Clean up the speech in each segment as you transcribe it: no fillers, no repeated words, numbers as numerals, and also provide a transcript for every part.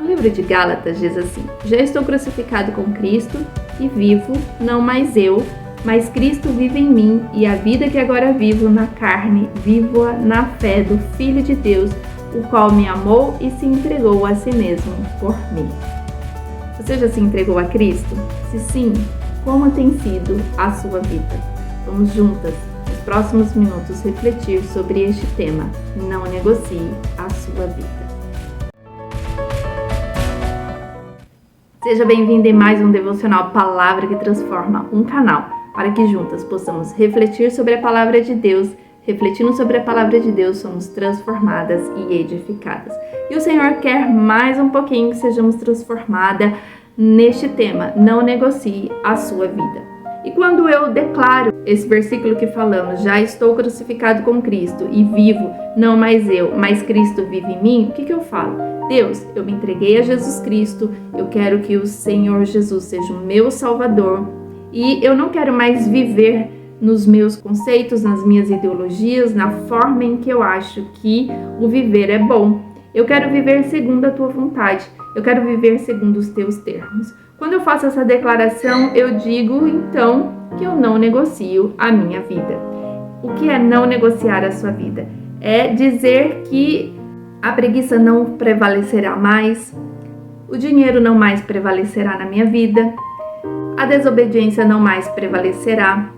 No livro de Gálatas diz assim: já estou crucificado com Cristo e vivo, não mais eu, mas Cristo vive em mim, e a vida que agora vivo na carne, vivo-a na fé do Filho de Deus, o qual me amou e se entregou a si mesmo por mim. Você já se entregou a Cristo? Se sim, como tem sido a sua vida? Vamos juntas, nos próximos minutos, refletir sobre este tema. Não negocie a sua vida. Seja bem-vindo em mais um devocional Palavra que Transforma, um canal para que juntas possamos refletir sobre a Palavra de Deus. Refletindo sobre a Palavra de Deus, somos transformadas e edificadas. E o Senhor quer mais um pouquinho que sejamos transformadas neste tema. Não negocie a sua vida. E quando eu declaro esse versículo que falamos, já estou crucificado com Cristo e vivo, não mais eu, mas Cristo vive em mim, o que eu falo? Deus, eu me entreguei a Jesus Cristo, eu quero que o Senhor Jesus seja o meu Salvador e eu não quero mais viver nos meus conceitos, nas minhas ideologias, na forma em que eu acho que o viver é bom. Eu quero viver segundo a tua vontade, eu quero viver segundo os teus termos. Quando eu faço essa declaração, eu digo então que eu não negocio a minha vida. O que é não negociar a sua vida? É dizer que a preguiça não prevalecerá mais, o dinheiro não mais prevalecerá na minha vida, a desobediência não mais prevalecerá,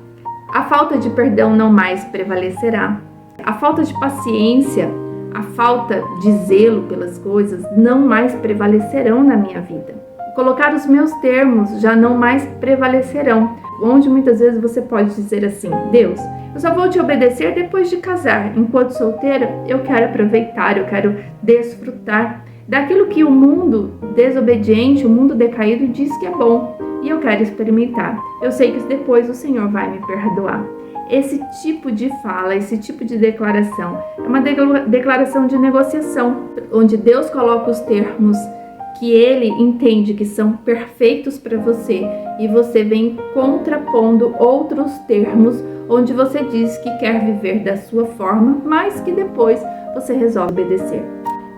a falta de perdão não mais prevalecerá, a falta de paciência, a falta de zelo pelas coisas não mais prevalecerão na minha vida. Colocar os meus termos já não mais prevalecerão, onde muitas vezes você pode dizer assim: Deus, eu só vou te obedecer depois de casar. Enquanto solteira, eu quero aproveitar, eu quero desfrutar daquilo que o mundo desobediente, o mundo decaído diz que é bom. E eu quero experimentar. Eu sei que depois o Senhor vai me perdoar. Esse tipo de fala, esse tipo de declaração é uma declaração de negociação, onde Deus coloca os termos que Ele entende que são perfeitos para você e você vem contrapondo outros termos onde você diz que quer viver da sua forma, mas que depois você resolve obedecer.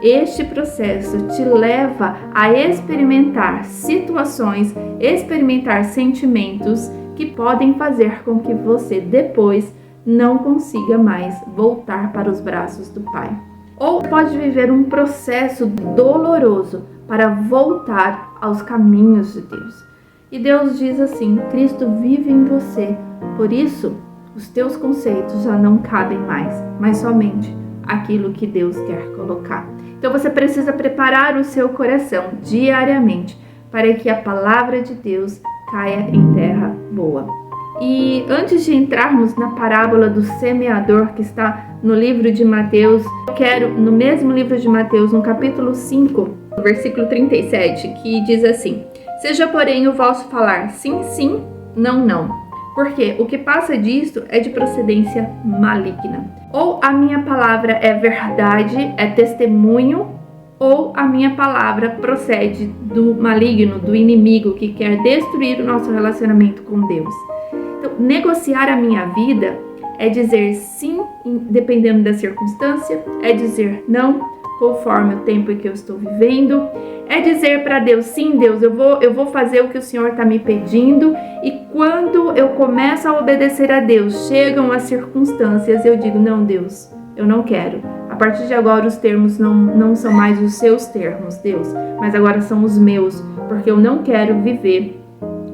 Este processo te leva a experimentar situações, experimentar sentimentos que podem fazer com que você depois não consiga mais voltar para os braços do Pai. Ou pode viver um processo doloroso para voltar aos caminhos de Deus. E Deus diz assim: Cristo vive em você, por isso os teus conceitos já não cabem mais, mas somente aquilo que Deus quer colocar. Então você precisa preparar o seu coração diariamente para que a palavra de Deus caia em terra boa. E antes de entrarmos na parábola do semeador que está no livro de Mateus, eu quero, no mesmo livro de Mateus, no capítulo 5, versículo 37, que diz assim: seja, porém, o vosso falar sim, sim, não, não. Porque o que passa disto é de procedência maligna. Ou a minha palavra é verdade, é testemunho, ou a minha palavra procede do maligno, do inimigo que quer destruir o nosso relacionamento com Deus. Então, negociar a minha vida é dizer sim, dependendo da circunstância, é dizer não, conforme o tempo em que eu estou vivendo, é dizer para Deus: sim, Deus, eu vou fazer o que o Senhor está me pedindo, e quando eu começo a obedecer a Deus, chegam as circunstâncias, eu digo: não, Deus, eu não quero. A partir de agora os termos não são mais os seus termos, Deus, mas agora são os meus, porque eu não quero viver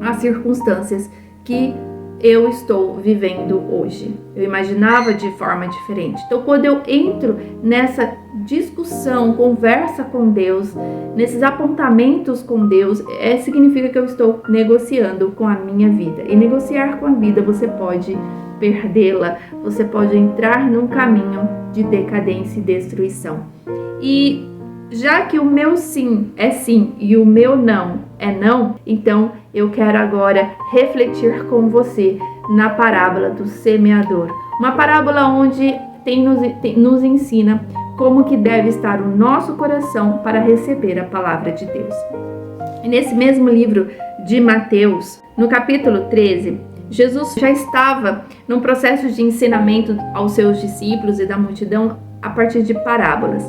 as circunstâncias que eu estou vivendo hoje. Eu imaginava de forma diferente. Então, quando eu entro nessa discussão, conversa com Deus, nesses apontamentos com Deus, significa que eu estou negociando com a minha vida. E negociar com a vida, você pode perdê-la, você pode entrar num caminho de decadência e destruição. E já que o meu sim é sim e o meu não é não, então eu quero agora refletir com você na parábola do semeador. Uma parábola onde nos ensina como que deve estar o nosso coração para receber a palavra de Deus. E nesse mesmo livro de Mateus, no capítulo 13, Jesus já estava num processo de ensinamento aos seus discípulos e da multidão a partir de parábolas.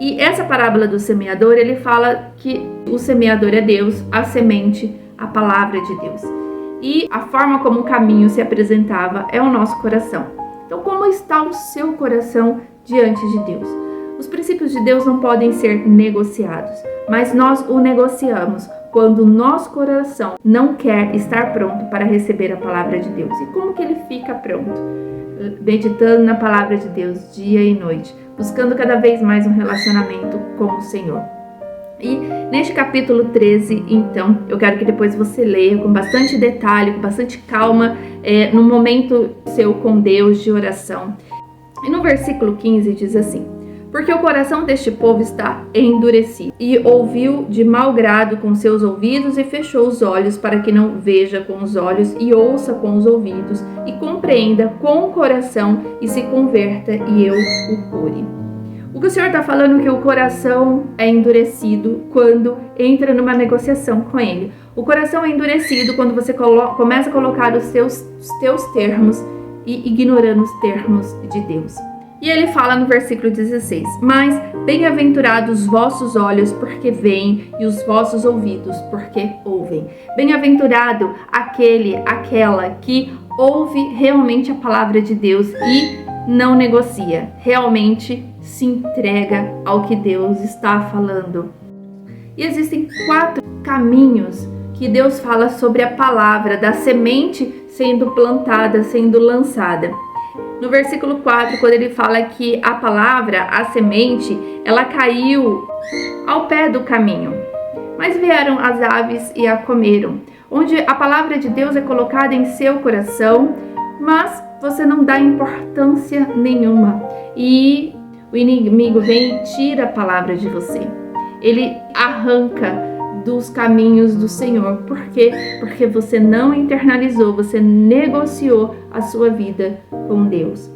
E essa parábola do semeador, ele fala que o semeador é Deus, a semente, a palavra de Deus. E a forma como o caminho se apresentava é o nosso coração. Então, como está o seu coração diante de Deus? Os princípios de Deus não podem ser negociados, mas nós o negociamos quando o nosso coração não quer estar pronto para receber a palavra de Deus. E como que ele fica pronto? Meditando na palavra de Deus dia e noite, buscando cada vez mais um relacionamento com o Senhor. E neste capítulo 13, então, eu quero que depois você leia com bastante detalhe, com bastante calma, no momento seu com Deus de oração. E no versículo 15 diz assim: porque o coração deste povo está endurecido, e ouviu de mau grado com seus ouvidos e fechou os olhos para que não veja com os olhos e ouça com os ouvidos e compreenda com o coração e se converta e eu o cure. O que o Senhor está falando é que o coração é endurecido quando entra numa negociação com Ele. O coração é endurecido quando você começa a colocar os teus termos e ignorando os termos de Deus. E ele fala no versículo 16: mas bem-aventurados os vossos olhos, porque veem, e os vossos ouvidos, porque ouvem. Bem-aventurado aquela que ouve realmente a palavra de Deus e não negocia, realmente se entrega ao que Deus está falando. E existem 4 caminhos que Deus fala sobre a palavra, da semente sendo plantada, sendo lançada. No versículo 4, quando ele fala que a palavra, a semente, ela caiu ao pé do caminho, mas vieram as aves e a comeram. Onde a palavra de Deus é colocada em seu coração, mas você não dá importância nenhuma. E o inimigo vem e tira a palavra de você. Ele arranca dos caminhos do Senhor. Por quê? Porque você não internalizou, você negociou a sua vida com Deus.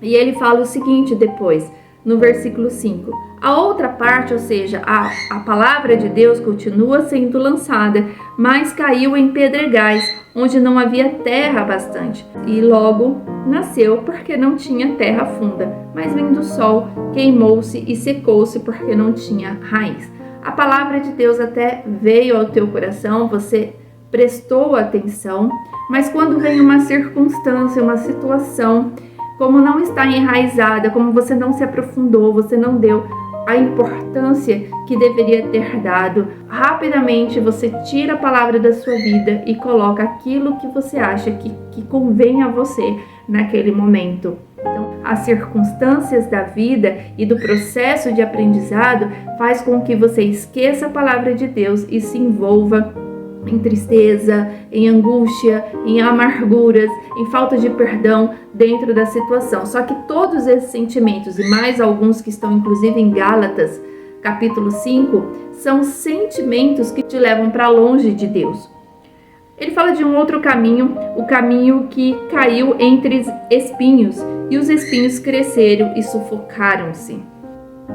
E ele fala o seguinte depois, no versículo 5. A outra parte, ou seja, a palavra de Deus continua sendo lançada, mas caiu em pedregais, onde não havia terra bastante. E logo nasceu porque não tinha terra funda, mas vindo o sol, queimou-se e secou-se porque não tinha raiz. A palavra de Deus até veio ao teu coração, você prestou atenção, mas quando vem uma circunstância, uma situação, como não está enraizada, como você não se aprofundou, você não deu a importância que deveria ter dado, rapidamente você tira a palavra da sua vida e coloca aquilo que você acha que convém a você naquele momento. Então, as circunstâncias da vida e do processo de aprendizado faz com que você esqueça a palavra de Deus e se envolva em tristeza, em angústia, em amarguras, em falta de perdão dentro da situação. Só que todos esses sentimentos, e mais alguns que estão inclusive em Gálatas, capítulo 5, são sentimentos que te levam para longe de Deus. Ele fala de um outro caminho, o caminho que caiu entre espinhos, e os espinhos cresceram e sufocaram-se.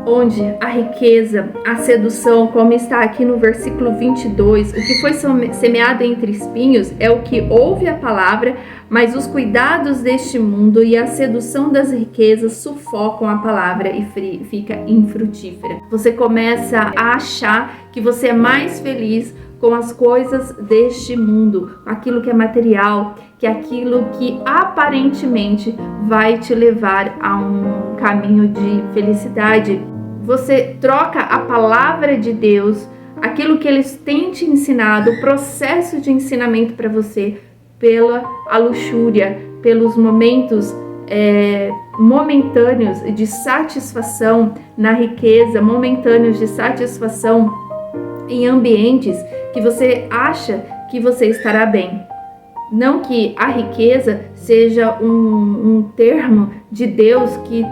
Onde a riqueza, a sedução, como está aqui no versículo 22, o que foi semeado entre espinhos é o que ouve a palavra, mas os cuidados deste mundo e a sedução das riquezas sufocam a palavra e fica infrutífera. Você começa a achar que você é mais feliz com as coisas deste mundo, aquilo que é material, que é aquilo que aparentemente vai te levar a um caminho de felicidade. Você troca a palavra de Deus, aquilo que eles têm te ensinado, o processo de ensinamento para você, pela a luxúria, pelos momentos momentâneos de satisfação na riqueza, momentâneos de satisfação em ambientes que você acha que você estará bem. Não que a riqueza seja um termo de Deus que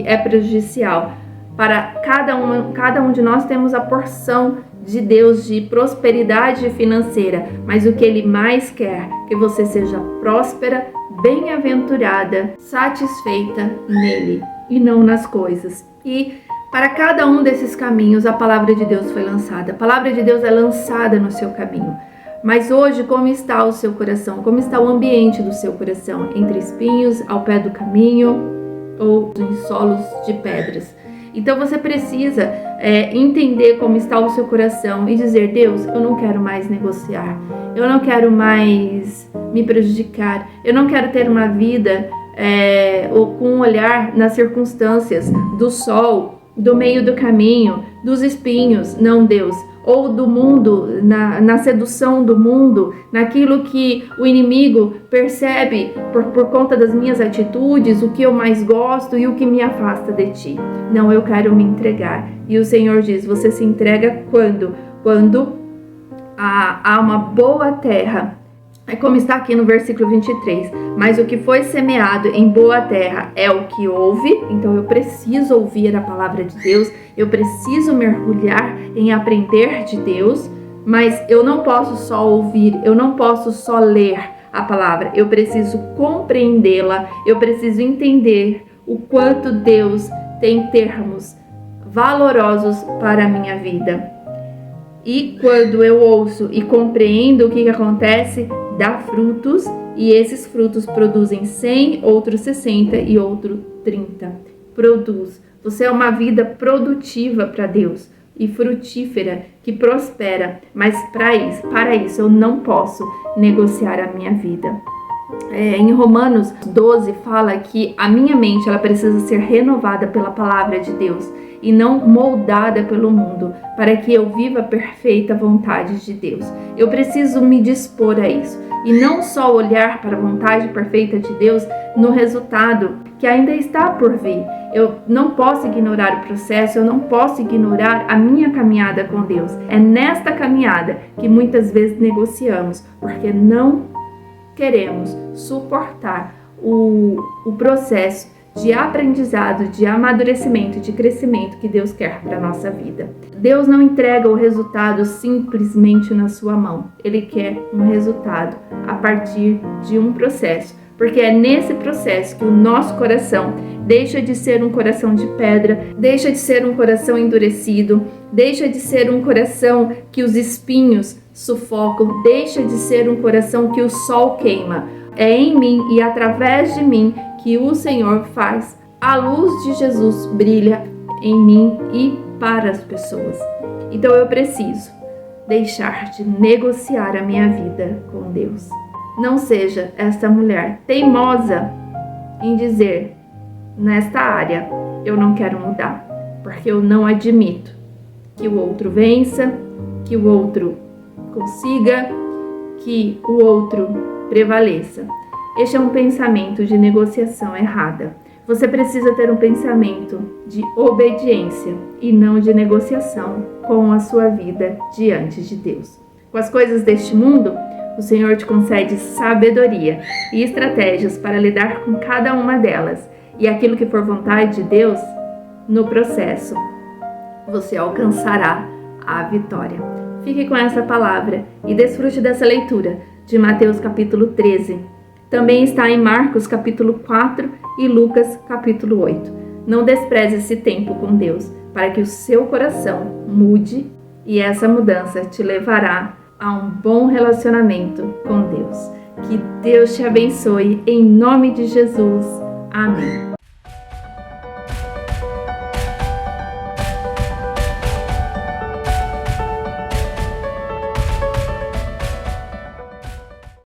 é prejudicial. Para cada um de nós temos a porção de Deus de prosperidade financeira, mas o que Ele mais quer é que você seja próspera, bem-aventurada, satisfeita nele e não nas coisas. E para cada um desses caminhos, a palavra de Deus foi lançada. A palavra de Deus é lançada no seu caminho. Mas hoje, como está o seu coração? Como está o ambiente do seu coração? Entre espinhos, ao pé do caminho ou em solos de pedras? Então você precisa entender como está o seu coração e dizer: Deus, eu não quero mais negociar, eu não quero mais me prejudicar, eu não quero ter uma vida com um olhar nas circunstâncias do sol, do meio do caminho, dos espinhos. Não, Deus, ou do mundo, na sedução do mundo, naquilo que o inimigo percebe por conta das minhas atitudes, o que eu mais gosto e o que me afasta de ti. Não, eu quero me entregar. E o Senhor diz: você se entrega quando? Quando há uma boa terra. É como está aqui no versículo 23. Mas o que foi semeado em boa terra é o que ouve. Então eu preciso ouvir a palavra de Deus. Eu preciso mergulhar em aprender de Deus. Mas eu não posso só ouvir. Eu não posso só ler a palavra. Eu preciso compreendê-la. Eu preciso entender o quanto Deus tem termos valorosos para a minha vida. E quando eu ouço e compreendo, o que acontece? Dá frutos, e esses frutos produzem 100, outros 60 e outro 30. Produz. Você é uma vida produtiva para Deus e frutífera, que prospera. Mas para isso eu não posso negociar a minha vida. Em Romanos 12 fala que a minha mente ela precisa ser renovada pela palavra de Deus e não moldada pelo mundo, para que eu viva a perfeita vontade de Deus. Eu preciso me dispor a isso e não só olhar para a vontade perfeita de Deus no resultado que ainda está por vir. Eu não posso ignorar o processo, eu não posso ignorar a minha caminhada com Deus. É nesta caminhada que muitas vezes negociamos, porque não queremos suportar o processo de aprendizado, de amadurecimento, de crescimento que Deus quer para a nossa vida. Deus não entrega o resultado simplesmente na sua mão. Ele quer um resultado a partir de um processo, porque é nesse processo que o nosso coração deixa de ser um coração de pedra, deixa de ser um coração endurecido, deixa de ser um coração que os espinhos sufocam, deixa de ser um coração que o sol queima. É em mim e através de mim que o Senhor faz. A luz de Jesus brilha em mim e para as pessoas. Então eu preciso deixar de negociar a minha vida com Deus. Não seja esta mulher teimosa em dizer: nesta área eu não quero mudar, porque eu não admito que o outro vença, que o outro consiga, que o outro prevaleça. Este é um pensamento de negociação errada. Você precisa ter um pensamento de obediência e não de negociação com a sua vida diante de Deus. Com as coisas deste mundo, o Senhor te concede sabedoria e estratégias para lidar com cada uma delas. E aquilo que for vontade de Deus, no processo, você alcançará a vitória. Fique com essa palavra e desfrute dessa leitura de Mateus capítulo 13. Também está em Marcos capítulo 4 e Lucas capítulo 8. Não despreze esse tempo com Deus, para que o seu coração mude e essa mudança te levará a um bom relacionamento com Deus. Que Deus te abençoe em nome de Jesus. Amém.